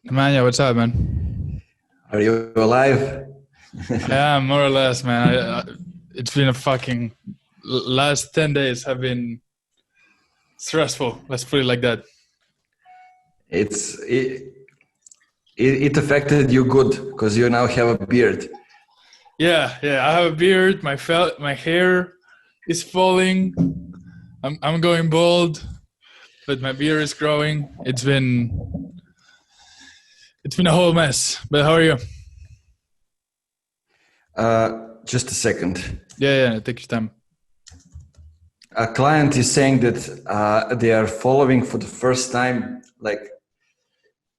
Nemanja, what's up, man? Are you alive? Yeah, more or less, man. It's been a fucking last 10 days have been stressful. Let's put it like that. It's it affected you good because you now have a beard. Yeah. I have a beard. My hair is falling. I'm going bald, but my beard is growing. It's been a whole mess. But how are you? Just a second. Yeah. Take your time. A client is saying that they are following for the first time. Like,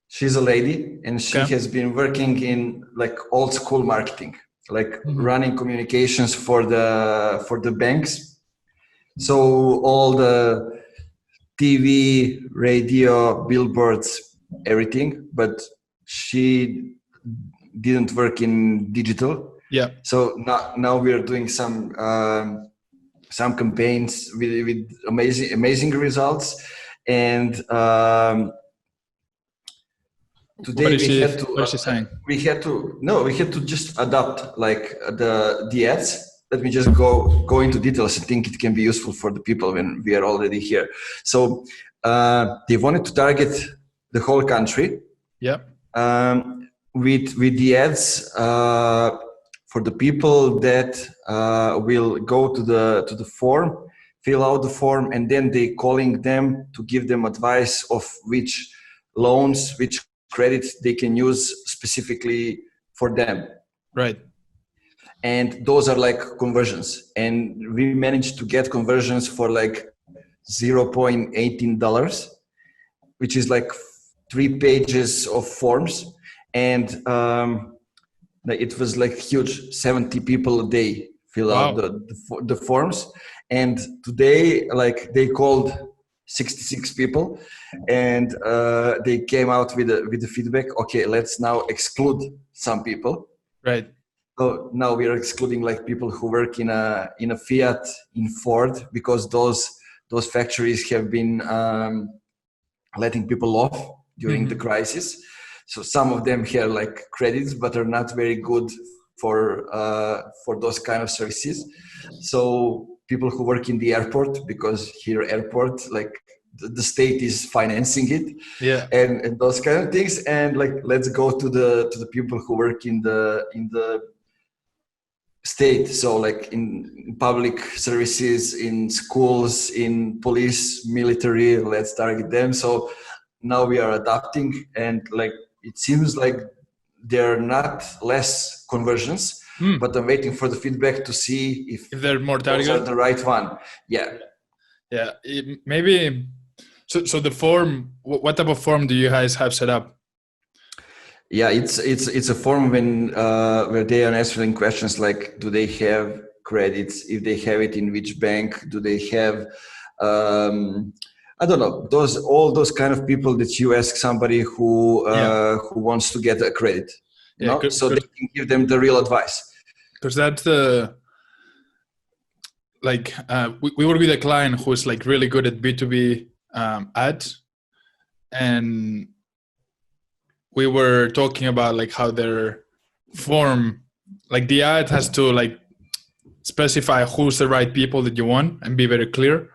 she's a lady and she Okay. has been working in like old school marketing, like running communications for the banks. So all the TV, radio, billboards, everything, but she didn't work in digital. Yeah. So now we are doing some campaigns with amazing results, and today What is she saying? we had to just adapt like the ads. Let me just go into details. I think it can be useful for the people when we are already here. So they wanted to target the whole country. Yeah. With the ads for the people that will go to the form, fill out the form, and then they calling them to give them advice of which loans, which credits they can use specifically for them. Right. And those are like conversions, and we managed to get conversions for like $0.18, which is like 3 pages of forms. And it was like huge. 70 people a day fill out the forms. And today, like, they called 66 people, and they came out with the feedback. Okay, let's now exclude some people. Right. So now we are excluding like people who work in a Fiat, in Ford, because those factories have been letting people off during the crisis. So some of them have like credits, but are not very good for those kind of services. So people who work in the airport, because here airport, like the state is financing it, yeah, and those kind of things. And like, let's go to the people who work in the state. So like in public services, in schools, in police, military, let's target them. So now we are adapting, and like, it seems like there are not less conversions, but I'm waiting for the feedback to see if they're more targeted. Those are the right one. Yeah. Maybe. So the form, what type of form do you guys have set up? Yeah, it's a form where they are answering questions like, do they have credits? If they have it, in which bank? Do they have I don't know, all those kind of people that you ask somebody who wants to get a credit, so they can give them the real advice. Because that's the, like, we work with a client who's like really good at B2B ads, and we were talking about like how their form, like the ad has to like specify who's the right people that you want and be very clear.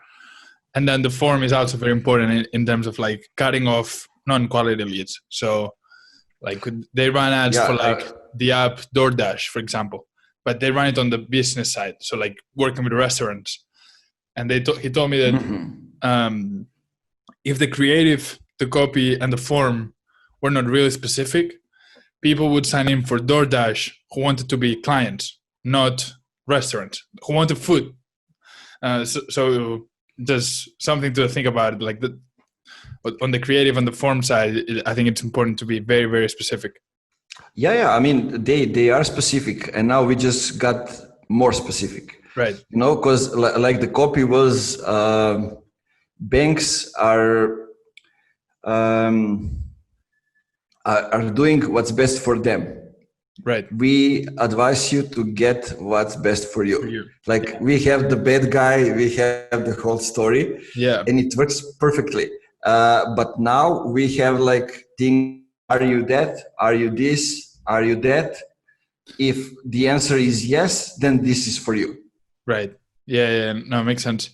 And then the form is also very important in terms of like cutting off non-quality leads. So like they run ads for like the app DoorDash, for example, but they run it on the business side. So like working with restaurants. And he told me that if the creative, the copy, and the form were not really specific, people would sign in for DoorDash who wanted to be clients, not restaurants, who wanted food. So there's something to think about, like on the creative and the form side. I think it's important to be very, very specific. Yeah. I mean, they are specific, and now we just got more specific. Right. Because like the copy was, banks are doing what's best for them. Right. We advise you to get what's best for you. Like, we have the bad guy, we have the whole story, and it works perfectly. But now we have like things are you that? Are you this? Are you that? If the answer is yes, then this is for you. Right. Yeah. No, it makes sense.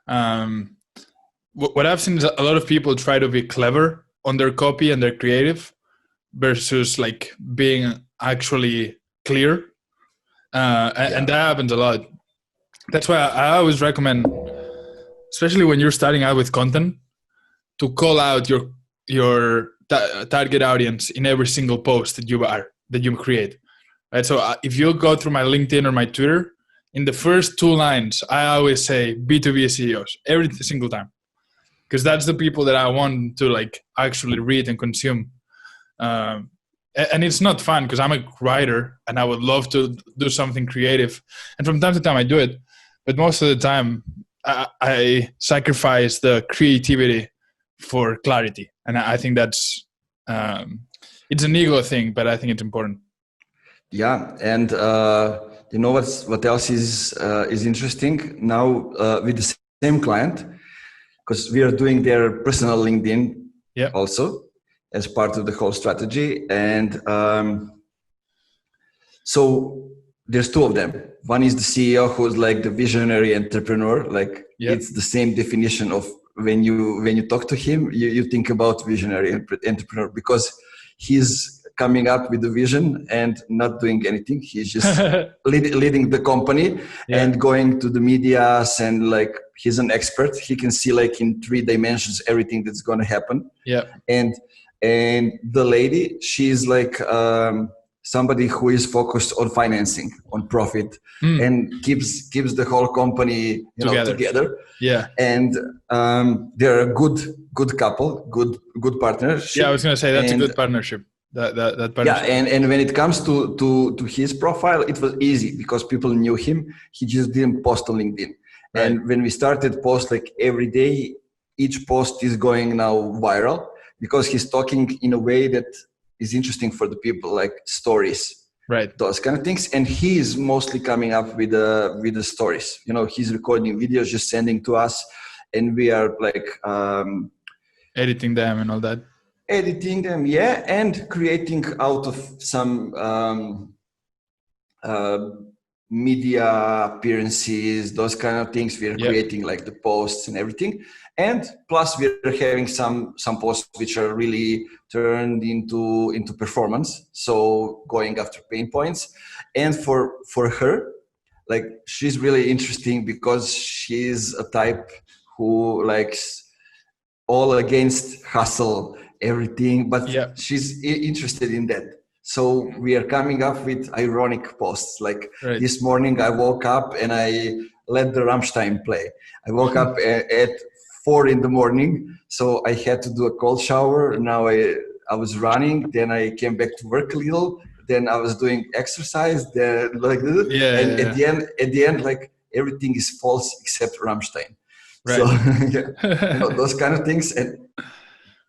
What I've seen is a lot of people try to be clever on their copy and their creative versus like being actually clear. And that happens a lot. That's why I always recommend, especially when you're starting out with content, to call out your target audience in every single post that you create. Right. So if you go through my LinkedIn or my Twitter, in the first 2 lines, I always say B2B CEOs every single time, because that's the people that I want to like actually read and consume. And it's not fun because I'm a writer and I would love to do something creative, and from time to time I do it, but most of the time I sacrifice the creativity for clarity, and I think that's it's an ego thing, but I think it's important. Yeah, and you know what else is interesting now with the same client, because we are doing their personal LinkedIn also as part of the whole strategy, and so there's 2 of them. One is the CEO, who's like the visionary entrepreneur. Like it's the same definition of when you talk to him, you think about visionary entrepreneur, because he's coming up with the vision and not doing anything. He's just leading the company and going to the medias, and like he's an expert. He can see like in 3 dimensions everything that's going to happen. And the lady, she's like somebody who is focused on financing, on profit, and keeps the whole company together. And they're a good couple, good partnership. I was going to say that's a good partnership. That partnership. And when it comes to his profile, it was easy because people knew him. He just didn't post on LinkedIn. Right. And when we started post like every day, each post is going now viral because he's talking in a way that is interesting for the people, like stories, right? Those kind of things. And he is mostly coming up with the stories. He's recording videos, just sending to us, and we are like editing them and all that. Editing them, and creating out of some media appearances, those kind of things. We're creating like the posts and everything, and plus we're having some posts which are really turned into performance, so going after pain points. And for her, like, she's really interesting because she's a type who likes all against hustle, everything, but she's interested in that. So we are coming up with ironic posts. Like this morning I woke up and I let the Rammstein play. I woke up at 4 a.m, so I had to do a cold shower. Now I was running, then I came back to work a little, then I was doing exercise, then like and at the end like everything is false except Rammstein. Right. So those kind of things, and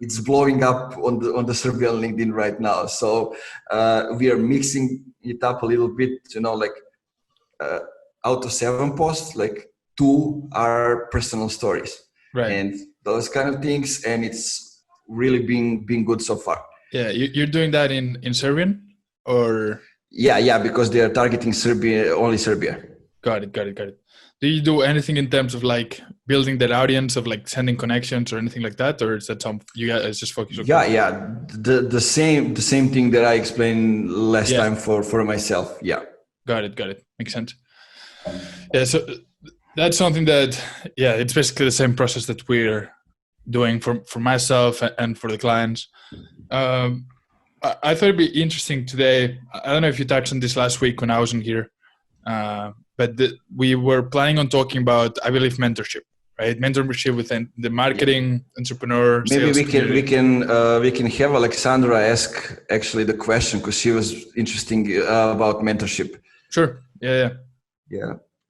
it's blowing up on the Serbian LinkedIn right now. So we are mixing it up a little bit, like out of 7 posts, like 2 are personal stories, and those kind of things, and it's really been good so far. Yeah, you're doing that in Serbian, or? Yeah, because they are targeting Serbia, only Serbia. Got it. Do you do anything in terms of like building that audience, of like sending connections or anything like that, or is that something you guys just focus on? The same thing that I explained last time for myself. Got it. Makes sense. So that's something that it's basically the same process that we're doing for myself and for the clients. I thought it'd be interesting today. I don't know if you touched on this last week when I wasn't here. But we were planning on talking about, I believe, mentorship, right? Mentorship within the marketing, entrepreneur. Maybe we can have Alexandra ask actually the question, because she was interesting about mentorship. Sure. Yeah.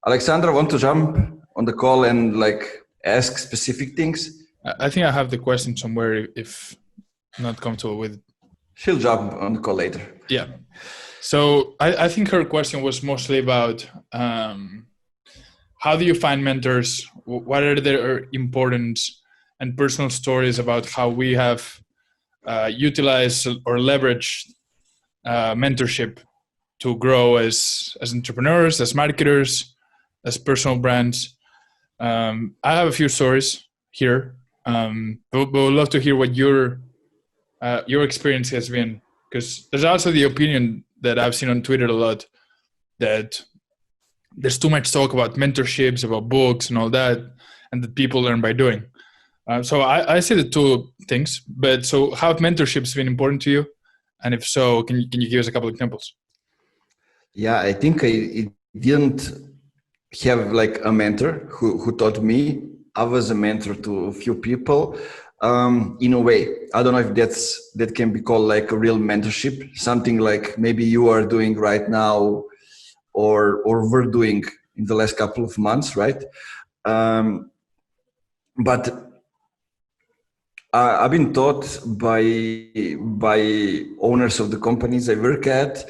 Alexandra, want to jump on the call and like ask specific things? I think I have the question somewhere. If not comfortable with it, she'll jump on the call later. Yeah. So I think her question was mostly about how do you find mentors? What are their importance and personal stories about how we have utilize or leverage mentorship to grow as entrepreneurs, as marketers, as personal brands. I have a few stories here, but would love to hear what your experience has been, because there's also the opinion that I've seen on Twitter a lot that there's too much talk about mentorships, about books and all that, and that people learn by doing. So I say the two things, but so how have mentorships been important to you? And if so, can you give us a couple of examples? Yeah, I think I didn't have like a mentor who taught me. I was a mentor to a few people. In a way, I don't know if that can be called like a real mentorship, something like maybe you are doing right now or were doing in the last couple of months, right? But I've been taught by owners of the companies I work at,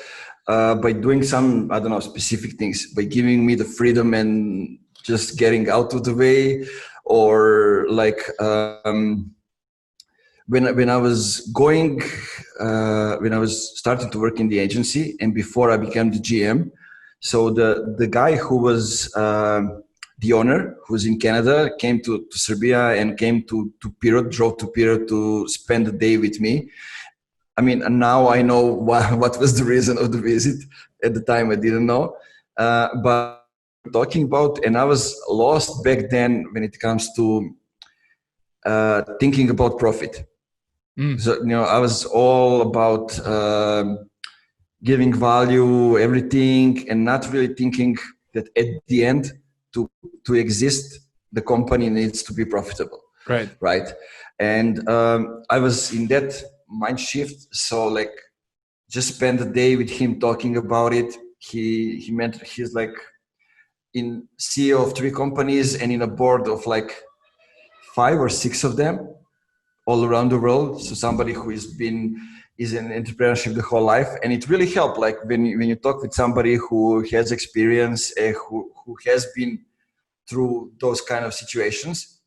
by doing some, I don't know, specific things, by giving me the freedom and just getting out of the way, or like when I was going, when I was starting to work in the agency and before I became the GM. So the guy who was the owner, who's in Canada, came to Serbia and came to Pirot, drove to Pirot to spend the day with me. I mean, and now I know what was the reason of the visit. At the time, I didn't know. But talking about, and I was lost back then when it comes to thinking about profit. So, I was all about giving value, everything, and not really thinking that at the end, to exist, the company needs to be profitable. Right. And I was in that mind shift. So like, just spend the day with him talking about it. He's like in CEO of 3 companies and in a board of like 5 or 6 of them all around the world. So somebody who is in entrepreneurship the whole life, and it really helped. Like when you talk with somebody who has experience, who has been through those kind of situations,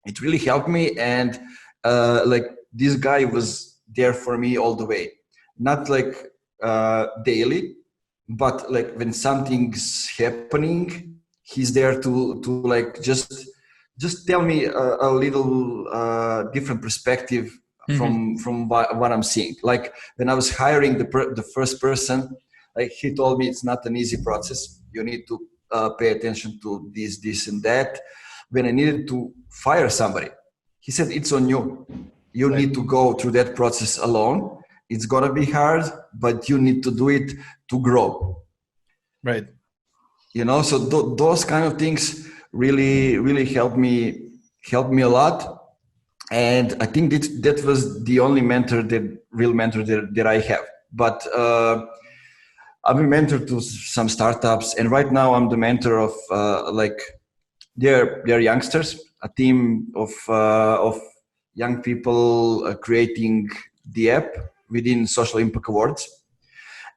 it really helped me. And like this guy was there for me all the way, not like daily, but like when something's happening, he's there to like just tell me a little different perspective from what I'm seeing. Like when I was hiring the first person, like he told me it's not an easy process. You need to pay attention to this and that. When I needed to fire somebody, he said, it's on you. You need to go through that process alone. It's gonna be hard, but you need to do it to grow. Right. So those kind of things really helped me a lot. And I think that was the only real mentor that I have. But I've been mentor to some startups, and right now I'm the mentor of like they're youngsters, a team of young people creating the app within Social Impact Awards.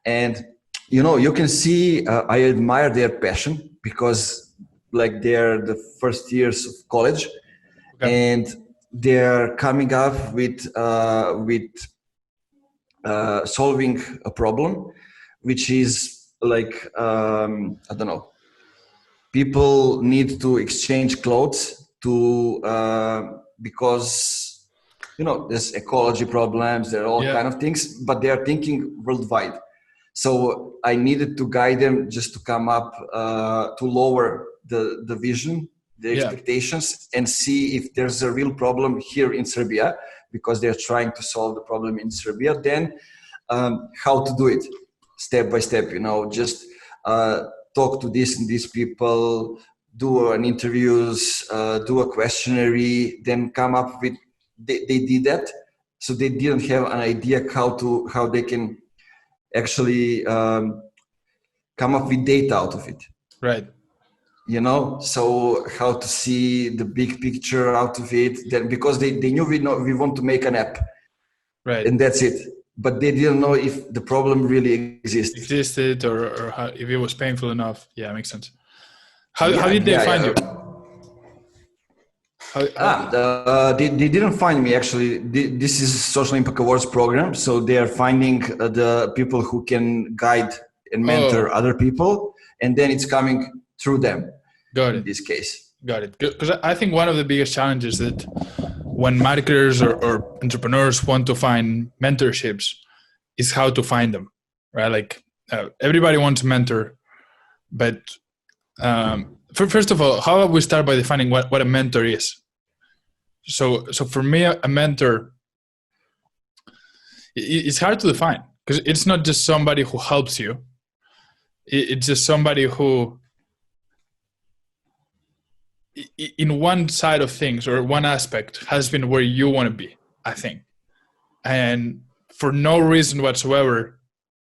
And you can see I admire their passion, because like they're the first years of college, and they're coming up with solving a problem, which is like I don't know. People need to exchange clothes because there's ecology problems. There are all kind of things, but they are thinking worldwide. So I needed to guide them just to come up to lower the vision, the expectations, and see if there's a real problem here in Serbia, because they're trying to solve the problem in Serbia. Then how to do it step by step, just talk to this and these people, do an interviews, do a questionnaire, then come up with, they did that. So they didn't have an idea how they can actually come up with data out of it. Right. So how to see the big picture out of it, then because they knew we want to make an app. Right. And that's it. But they didn't know if the problem really existed or how, if it was painful enough. Yeah, makes sense. How did they find you? They didn't find me actually. This is Social Impact Awards program, so they are finding the people who can guide and mentor other people, and then it's coming through them. Got in it. this case. Got it. Because I think one of the biggest challenges that when marketers or entrepreneurs want to find mentorships is how to find them, right? Like everybody wants a mentor, but first of all, how about we start by defining what a mentor is? So for me, a mentor, it's hard to define because it's not just somebody who helps you. It's just somebody who, in one side of things or one aspect, has been where you want to be, I think. And for no reason whatsoever,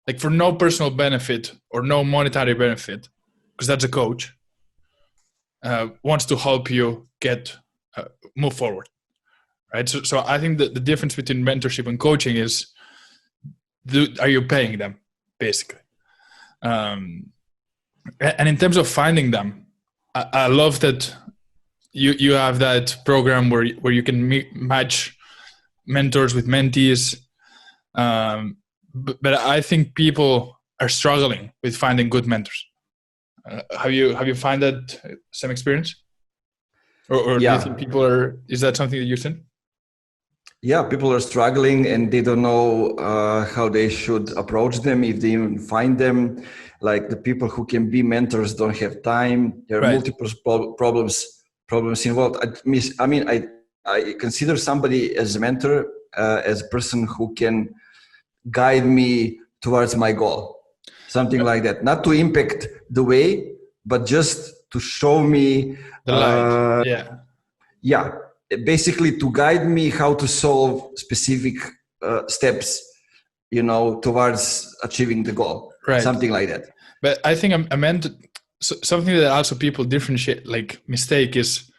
like for no personal benefit or no monetary benefit, because that's a coach, wants to help you move forward, right? So I think that the difference between mentorship and coaching is, are you paying them, basically? And in terms of finding them, I love that you have that program where you can match mentors with mentees. But I think people are struggling with finding good mentors. Have you find that same experience? Or do you think is that something that you've seen? Yeah, people are struggling and they don't know how they should approach them, if they even find them. Like the people who can be mentors don't have time. There are multiple problems involved. I consider somebody as a mentor, as a person who can guide me towards my goal, something like that. Not to impact the way, but just to show me the light. Yeah, basically to guide me how to solve specific steps, towards achieving the goal, something like that. But I think something that also people differentiate, like mistake, is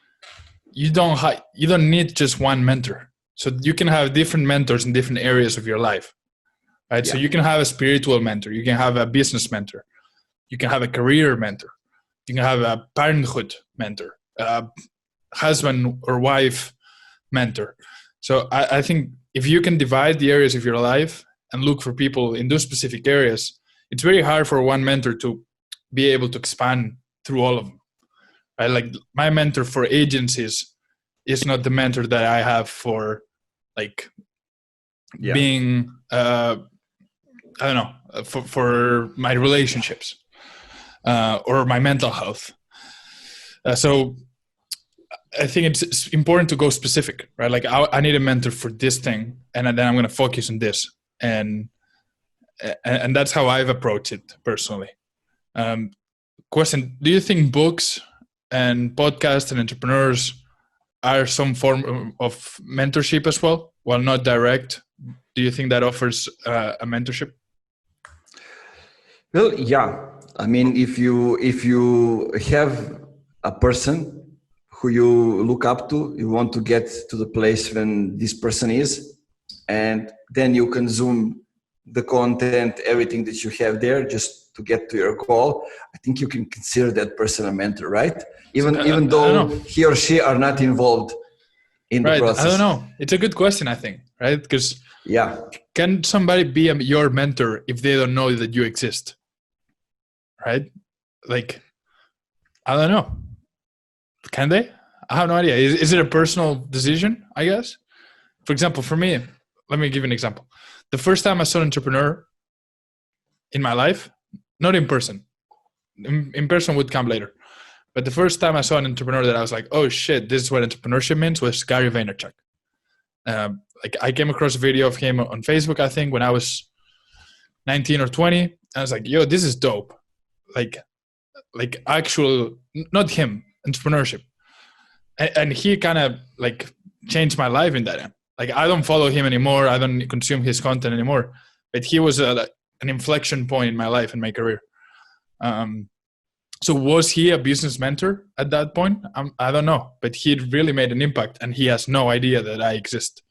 you don't need just one mentor. So you can have different mentors in different areas of your life, right? Yeah. So you can have a spiritual mentor, you can have a business mentor, you can have a career mentor, you can have a parenthood mentor, husband or wife mentor. So I think if you can divide the areas of your life and look for people in those specific areas, it's very hard for one mentor to be able to expand through all of them. Right? Like my mentor for agencies is not the mentor that I have for being, I don't know, for my relationships or my mental health. So I think it's important to go specific, right? Like I need a mentor for this thing, and then I'm going to focus on this, and that's how I've approached it personally. Question: do you think books and podcasts and entrepreneurs are some form of mentorship as well, while not direct? Do you think that offers a mentorship? Well, yeah. I mean, if you have a person who you look up to, you want to get to the place when this person is, and then you consume the content, everything that you have there, just to get to your goal. I think you can consider that person a mentor, right? Even though he or she are not involved in the process. I don't know. It's a good question, I think, right? Because can somebody be your mentor if they don't know that you exist? Right? Like, I don't know. Can they? I have no idea. Is it a personal decision, I guess? For example, for me, let me give you an example. The first time I saw an entrepreneur in my life, not in person. In person would come later. But the first time I saw an entrepreneur that I was like, oh shit, this is what entrepreneurship means, was Gary Vaynerchuk. I came across a video of him on Facebook, I think, when I was 19 or 20. And I was like, yo, this is dope. Like actual, not him, entrepreneurship. And he kind of changed my life in that end. Like I don't follow him anymore. I don't consume his content anymore. But he was an inflection point in my life and my career. So was he a business mentor at that point? I don't know. But he really made an impact, and he has no idea that I exist.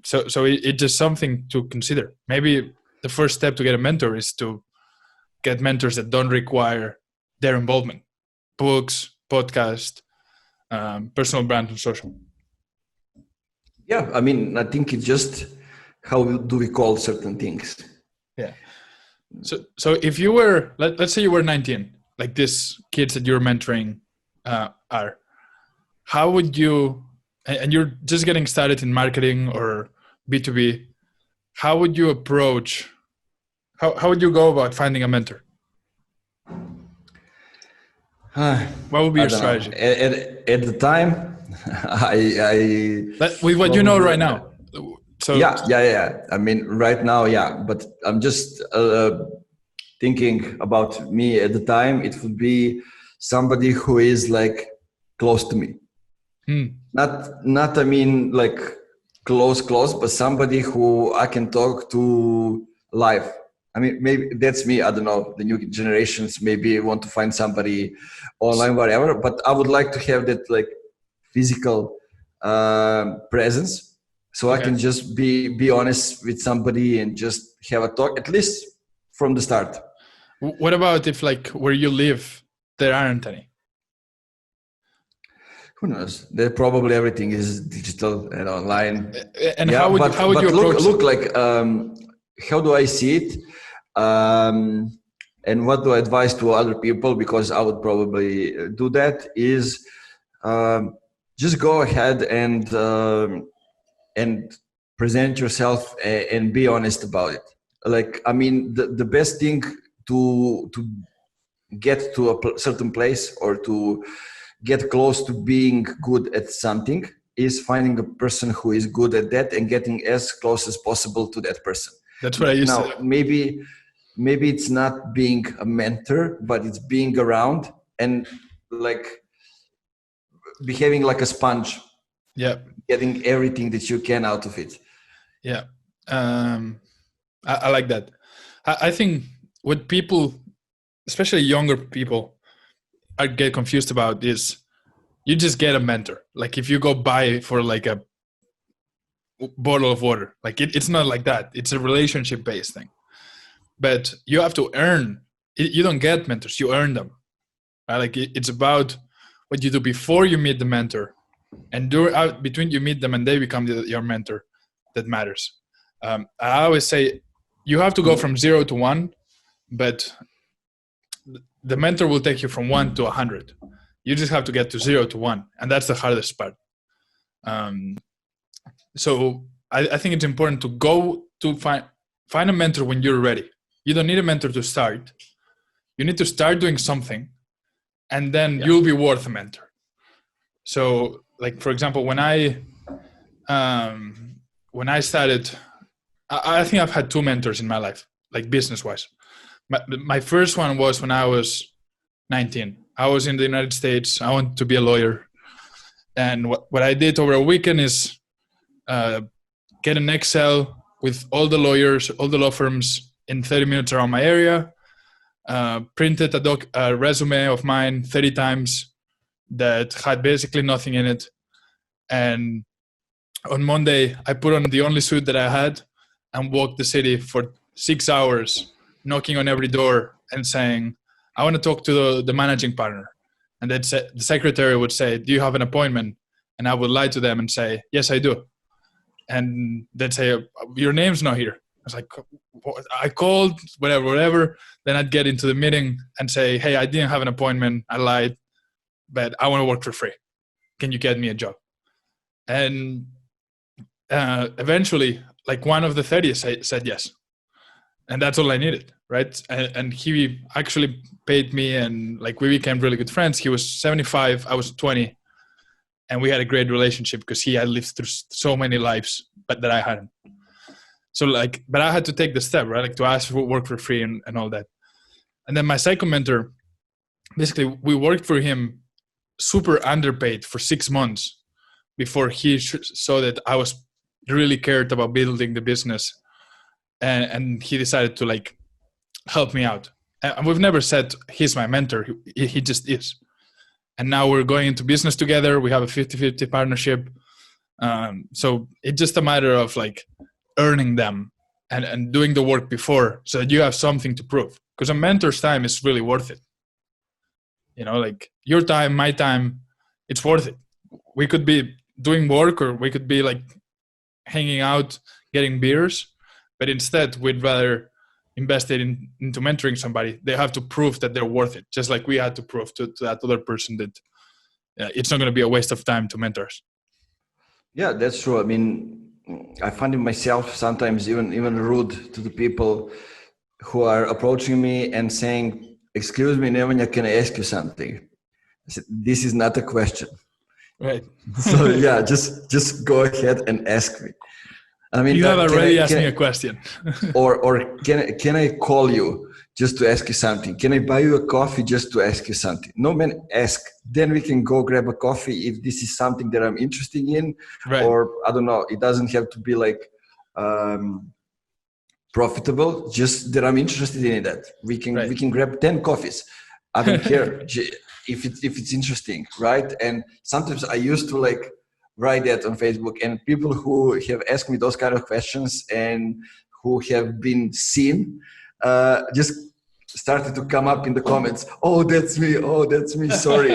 So it's just something to consider. Maybe the first step to get a mentor is to get mentors that don't require their involvement. Books, podcast, personal brand on social? Yeah, I mean, I think it's just how do we call certain things. Yeah. So if you were, let's say you were 19, like these kids that you're mentoring are, how would you, and you're just getting started in marketing or B2B, how would you approach, how would you go about finding a mentor? What would be I your don't know. strategy? At the time, With what you know right now. So yeah. I mean, right now, yeah. But I'm just thinking about me at the time. It would be somebody who is like close to me. Not I mean like close, but somebody who I can talk to live. I mean, maybe that's me. I don't know. The new generations maybe want to find somebody online, whatever. But I would like to have that like physical presence, so I can just be honest with somebody and just have a talk, at least from the start. What about if like where you live, there aren't any? Who knows? There probably everything is digital and online. And how would you approach look like how do I see it? And what do I advise to other people, because I would probably do that, is just go ahead and present yourself and be honest about it. Like, I mean, the best thing to get to a certain place or to get close to being good at something is finding a person who is good at that and getting as close as possible to that person. That's what I used to do. Maybe it's not being a mentor, but it's being around and like behaving like a sponge. Yeah. Getting everything that you can out of it. Yeah. I like that. I think what people, especially younger people, get confused about is you just get a mentor. Like if you go buy for like a bottle of water, like it's not like that. It's a relationship based thing. But you have to earn. You don't get mentors. You earn them. Right? Like it's about what you do before you meet the mentor, and between you meet them and they become your mentor. That matters. I always say you have to go from 0 to 1, but the mentor will take you from 1 to 100. You just have to get to 0 to 1, and that's the hardest part. So I think it's important to go to find a mentor when you're ready. You don't need a mentor to start. You need to start doing something, and then you'll be worth a mentor. So, like for example, when I started, I think I've had 2 mentors in my life, like business-wise. My first one was when I was 19. I was in the United States. I wanted to be a lawyer, and what I did over a weekend is get an Excel with all the lawyers, all the law firms in 30 minutes around my area, printed a resume of mine 30 times that had basically nothing in it. And on Monday, I put on the only suit that I had and walked the city for 6 hours, knocking on every door and saying, I want to talk to the managing partner. And the secretary would say, do you have an appointment? And I would lie to them and say, yes, I do. And they'd say, your name's not here. I was like, I called, whatever. Then I'd get into the meeting and say, hey, I didn't have an appointment. I lied, but I want to work for free. Can you get me a job? And eventually, like one of the 30 said yes. And that's all I needed, right? And he actually paid me, and like we became really good friends. He was 75, I was 20. And we had a great relationship because he had lived through so many lives, but that I hadn't. So like, but I had to take the step, right? Like to ask for work for free and all that. And then my second mentor, basically we worked for him super underpaid for 6 months before he saw that I was really cared about building the business. And he decided to like help me out. And we've never said he's my mentor. He just is. And now we're going into business together. We have a 50-50 partnership. So it's just a matter of like earning them and doing the work before so that you have something to prove. Because a mentor's time is really worth it. You know, like your time, my time, it's worth it. We could be doing work, or we could be like hanging out, getting beers, but instead we'd rather invest it into mentoring somebody. They have to prove that they're worth it, just like we had to prove to that other person that it's not going to be a waste of time to mentor us. Yeah, that's true. I mean, I find it myself sometimes even rude to the people who are approaching me and saying, "Excuse me, Nemanja, can I ask you something?" I said, "This is not a question." Right. So yeah, just go ahead and ask me. I mean, You have already asked me a question. or can I call you just to ask you something? Can I buy you a coffee just to ask you something? No, man, ask. Then we can go grab a coffee if this is something that I'm interested in. Right. Or I don't know, it doesn't have to be like profitable, just that I'm interested in that. We can grab 10 coffees. I don't care if it's interesting, right? And sometimes I used to like write that on Facebook, and people who have asked me those kind of questions and who have been seen just started to come up in the comments. Oh, that's me. Oh, that's me. Sorry.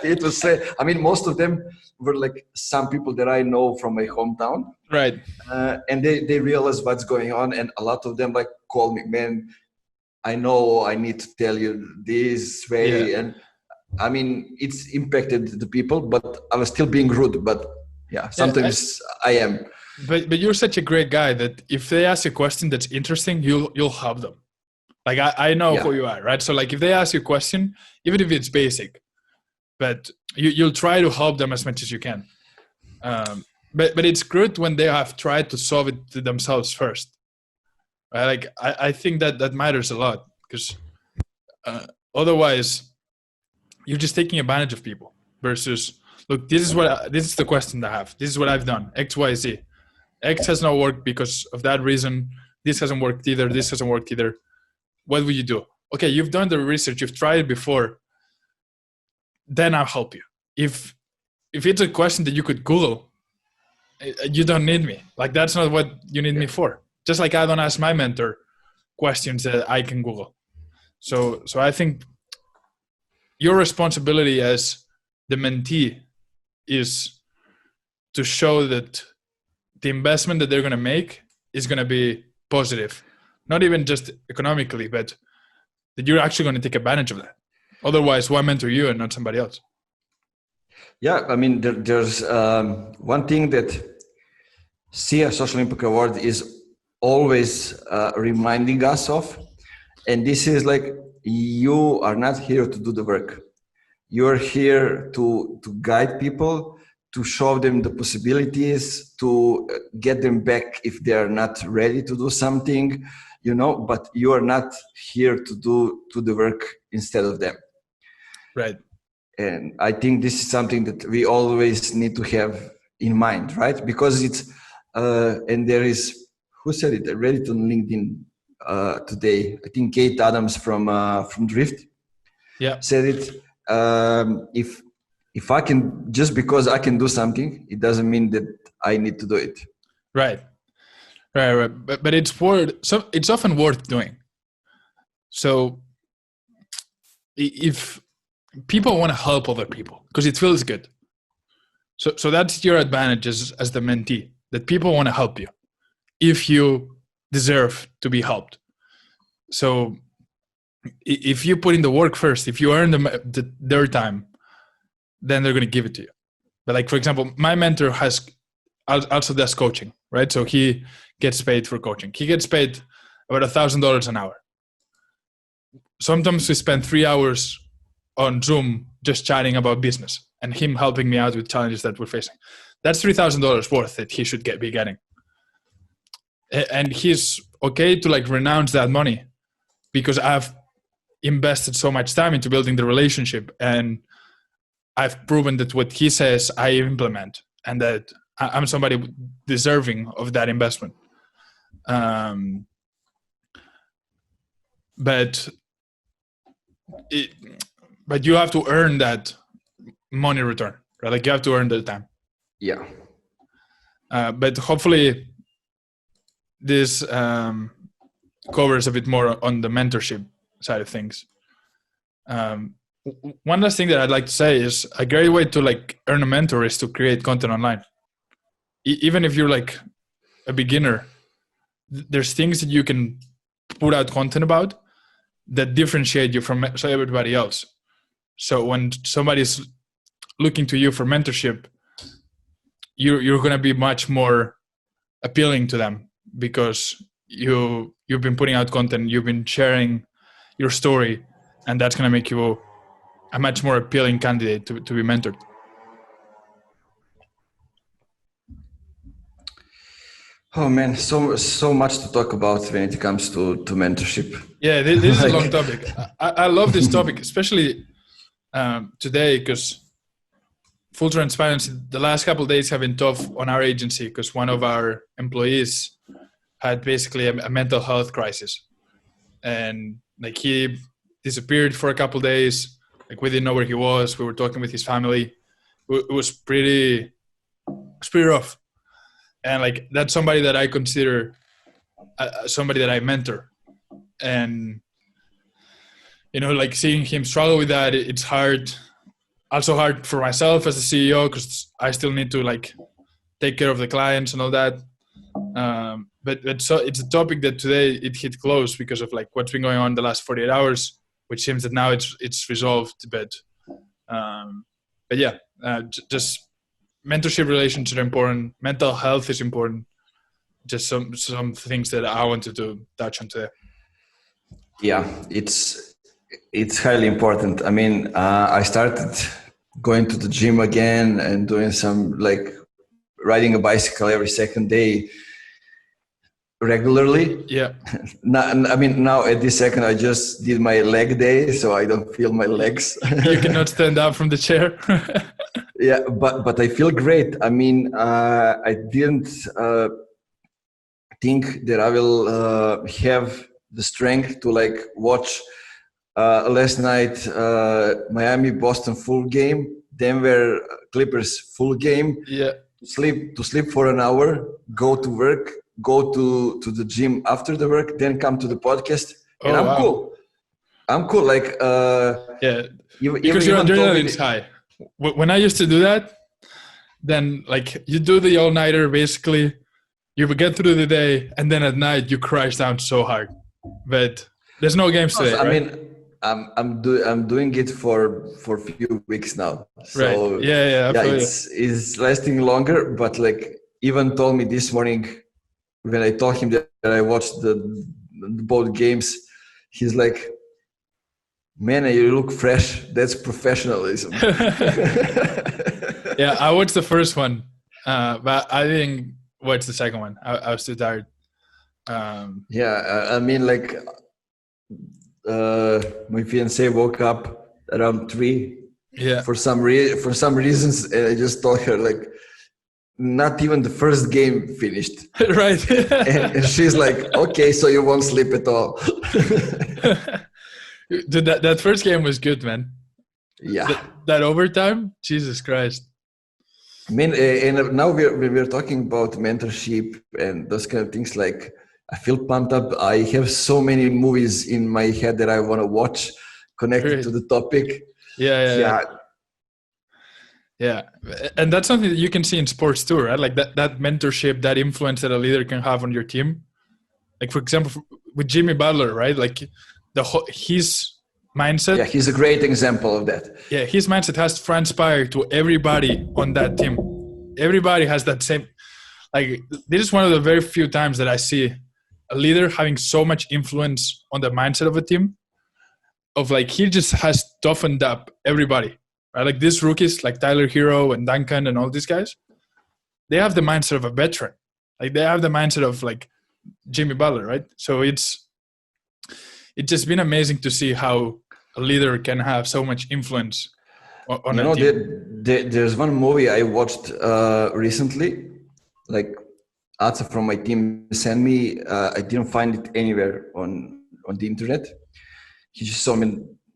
It was I mean, most of them were like some people that I know from my hometown. Right. And they realize what's going on. And a lot of them like call me, man, I know I need to tell you this way. Yeah. And I mean, it's impacted the people, but I was still being rude. But yeah, sometimes I am. But you're such a great guy that if they ask a question that's interesting, you'll help them. Like I know who you are, right? So like if they ask you a question, even if it's basic, but you'll try to help them as much as you can. But it's good when they have tried to solve it to themselves first. Right? Like I think that matters a lot, because otherwise you're just taking advantage of people versus, look, this is the question I have. This is what I've done. X, Y, Z. X has not worked because of that reason. This hasn't worked either. This hasn't worked either. What would you do? Okay, you've done the research. You've tried it before. Then I'll help you. If it's a question that you could Google, you don't need me. Like, that's not what you need me for. Just like I don't ask my mentor questions that I can Google. So I think your responsibility as the mentee is to show that the investment that they're going to make is going to be positive, not even just economically, but that you're actually going to take advantage of that. Otherwise, why mentor you and not somebody else? Yeah, I mean, there's one thing that SIA Social Impact Award is always reminding us of, and this is like, you are not here to do the work. You're here to guide people, to show them the possibilities, to get them back if they are not ready to do something, you know, but you are not here to do the work instead of them. Right. And I think this is something that we always need to have in mind, right? Because it's, and there is, who said it? I read it on LinkedIn today. I think Kate Adams from Drift said it. If I can, just because I can do something, it doesn't mean that I need to do it. Right. But it's it's often worth doing. So if people want to help other people because it feels good, so that's your advantage as the mentee, that people want to help you if you deserve to be helped. So if you put in the work first, if you earn their time, then they're going to give it to you. But like, for example, my mentor also does coaching, right? So he gets paid for coaching. He gets paid about $1,000 an hour. Sometimes we spend 3 hours on Zoom just chatting about business and him helping me out with challenges that we're facing. That's $3,000 worth that he should be getting. And he's okay to like renounce that money because I've invested so much time into building the relationship, and I've proven that what he says I implement, and that I'm somebody deserving of that investment. But you have to earn that money return, right? Like you have to earn the time. Yeah. But hopefully this covers a bit more on the mentorship side of things. one last thing that I'd like to say is a great way to like earn a mentor is to create content online. Even if you're like a beginner, there's things that you can put out content about that differentiate you from everybody else. So when somebody's looking to you for mentorship, you're going to be much more appealing to them because you've been putting out content, you've been sharing your story, and that's going to make you a much more appealing candidate to be mentored. Oh man, so much to talk about when it comes to mentorship. Yeah, this is a long topic. I love this topic, especially today, because full transparency, the last couple of days have been tough on our agency because one of our employees had basically a mental health crisis, and like he disappeared for a couple of days. Like we didn't know where he was. We were talking with his family. It was pretty rough. And like that's somebody that I consider somebody that I mentor, and like seeing him struggle with that, it's hard. Also hard for myself as a CEO because I still need to like take care of the clients and all that. But so it's a topic that today it hit close because of like what's been going on the last 48 hours, which seems that now it's resolved a bit. But yeah, just mentorship relations are important. Mental health is important. Just some things that I wanted to touch on today. Yeah, it's highly important. I mean, I started going to the gym again and doing some like riding a bicycle every second day regularly. Yeah. Now at this second, I just did my leg day, so I don't feel my legs. You cannot stand up from the chair. Yeah, but I feel great. I mean, I didn't think that I will have the strength to like watch last night Miami Boston full game, Denver Clippers full game. Yeah. To sleep for an hour, go to work, go to the gym after the work, then come to the podcast, and cool. I'm cool. Like yeah, because your adrenaline is high. When I used to do that, then like you do the all-nighter basically, you would get through the day, and then at night you crash down so hard. But there's no games today. I mean, I'm doing it for a few weeks now. So right. Yeah. It's lasting longer. But like Ivan told me this morning when I told him that I watched the both games, he's like, "Man, you look fresh. That's professionalism." Yeah, I watched the first one, but I didn't watch the second one. I was too tired. I mean, like my fiancée woke up around 3. Yeah. For some reasons, and I just told her like, not even the first game finished. Right. and she's like, "Okay, so you won't sleep at all." Dude, that first game was good, man. Yeah. That overtime, Jesus Christ. I mean, and now we're talking about mentorship and those kind of things. Like, I feel pumped up. I have so many movies in my head that I want to watch connected to the topic. Yeah. And that's something that you can see in sports too, right? Like that mentorship, that influence that a leader can have on your team. Like, for example, with Jimmy Butler, right? Like his mindset. Yeah, he's a great example of that. Yeah, his mindset has to transpire to everybody on that team. Everybody has that same. Like, this is one of the very few times that I see a leader having so much influence on the mindset of a team. Of like, he just has toughened up everybody, right? Like these rookies, like Tyler Hero and Duncan and all these guys, they have the mindset of a veteran. Like they have the mindset of like Jimmy Butler, right? So it's just been amazing to see how a leader can have so much influence on a team. There's one movie I watched recently, like Atsa from my team sent me. I didn't find it anywhere on the internet. He just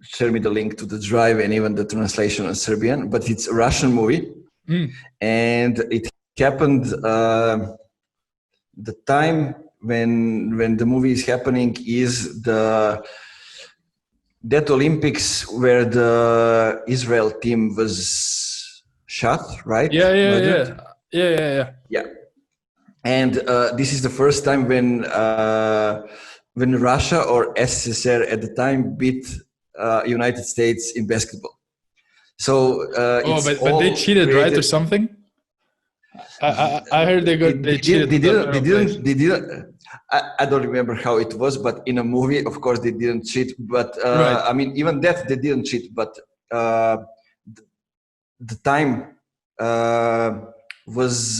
shared me the link to the drive and even the translation in Serbian, but it's a Russian movie. And it happened the time when the movie is happening is the that Olympics where the Israel team was shot, right? Murdered. Yeah. And this is the first time when Russia or SSSR at the time beat United States in basketball. So but they cheated, right, or something? I heard they cheated. They didn't. I don't remember how it was, but in a movie, of course, they didn't cheat. But right. I mean, even that they didn't cheat. But the time was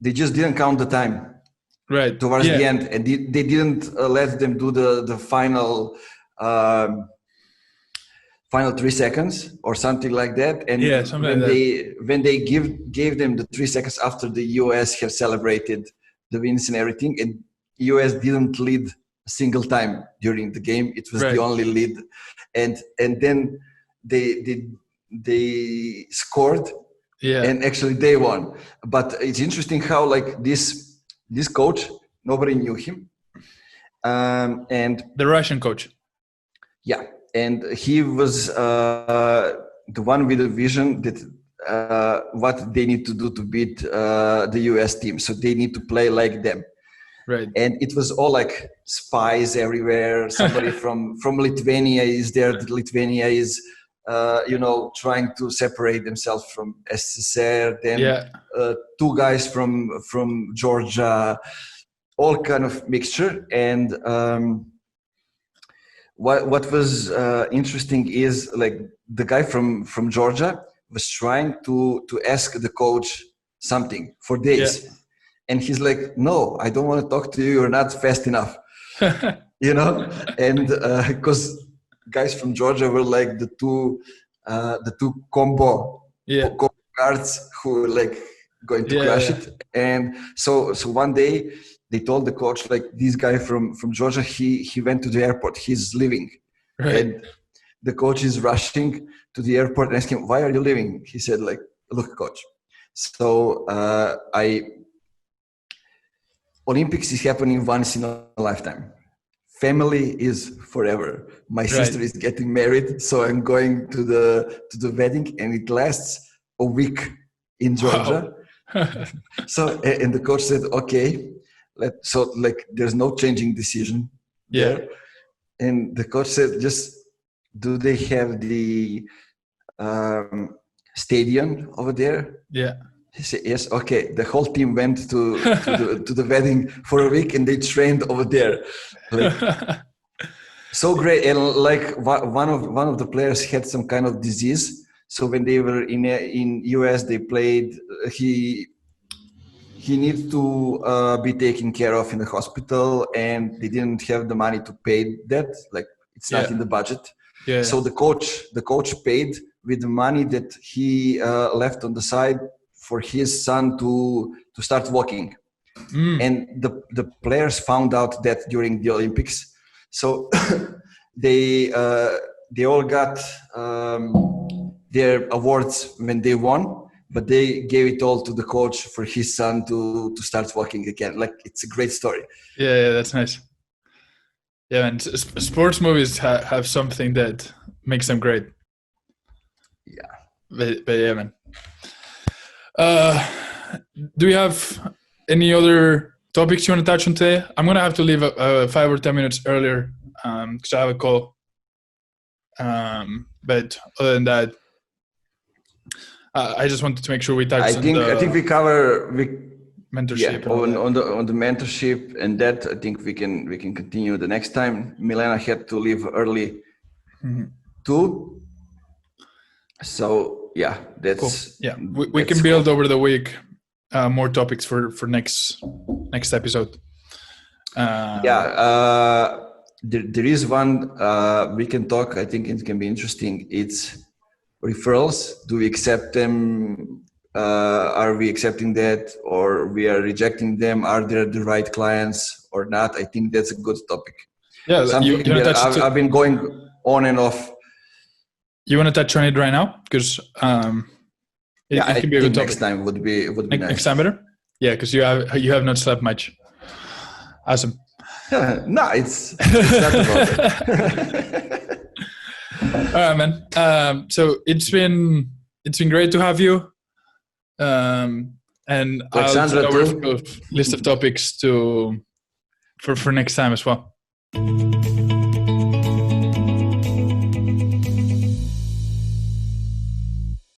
they just didn't count the time. Right. Towards the end, and they didn't let them do the final. Final 3 seconds or something like that, and when they gave them the 3 seconds after the US have celebrated the wins and everything, and US didn't lead a single time during the game. It was the only lead, and then they scored, and actually they won. But it's interesting how like this coach, nobody knew him, and the Russian coach. Yeah. And he was the one with a vision that what they need to do to beat the US team. So they need to play like them. Right. And it was all like spies everywhere. Somebody from Lithuania is there. Lithuania is, trying to separate themselves from SSR. Then 2 guys from Georgia, all kind of mixture. And what was interesting is like the guy from Georgia was trying to ask the coach something for days, and he's like, "No, I don't want to talk to you. You're not fast enough," And because guys from Georgia were like the two combo guards who were like going to crash it, and so one day. They told the coach, like, this guy from Georgia, he went to the airport. He's leaving. Right. And the coach is rushing to the airport and asking him, why are you leaving? He said, like, look, coach. So Olympics is happening once in a lifetime. Family is forever. My sister is getting married, so I'm going to the wedding, and it lasts a week in Georgia. Wow. So, and the coach said, okay. So like there's no changing decision there. And the coach said, just do they have the stadium over there? Yeah. He said, yes. Okay. The whole team went to the wedding for a week, and they trained over there. Like, so great. And like one of the players had some kind of disease. So when they were in US, they played. He needs to be taken care of in the hospital, and they didn't have the money to pay that. Like it's not in the budget. Yeah. So the coach paid with the money that he left on the side for his son to start walking. And the players found out that during the Olympics. So they all got their awards when they won. But they gave it all to the coach for his son to start walking again. Like, it's a great story. Yeah, that's nice. Yeah, and sports movies have something that makes them great. Yeah. But yeah, man. Do you have any other topics you want to touch on today? I'm going to have to leave 5 or 10 minutes earlier because I have a call. But other than that, I just wanted to make sure we touched on I think we cover mentorship. On the mentorship, and that I think we can continue the next time. Milena had to leave early too. So yeah, that's cool. Yeah. We can build over the week more topics for next episode. There is one we can talk. I think it can be interesting. It's referrals. Do we accept them? Are we accepting that, or we are rejecting them? Are there the right clients or not? I think that's a good topic. Yeah, something that I've been going on and off. You want to touch on it right now? Because it can be a good topic. Next time would be nice. Next time better? Yeah, because you have not slept much. Awesome. No, it's not about it. All right, man. So it's been great to have you. And I'll Alexandra, send over a list of topics for next time as well.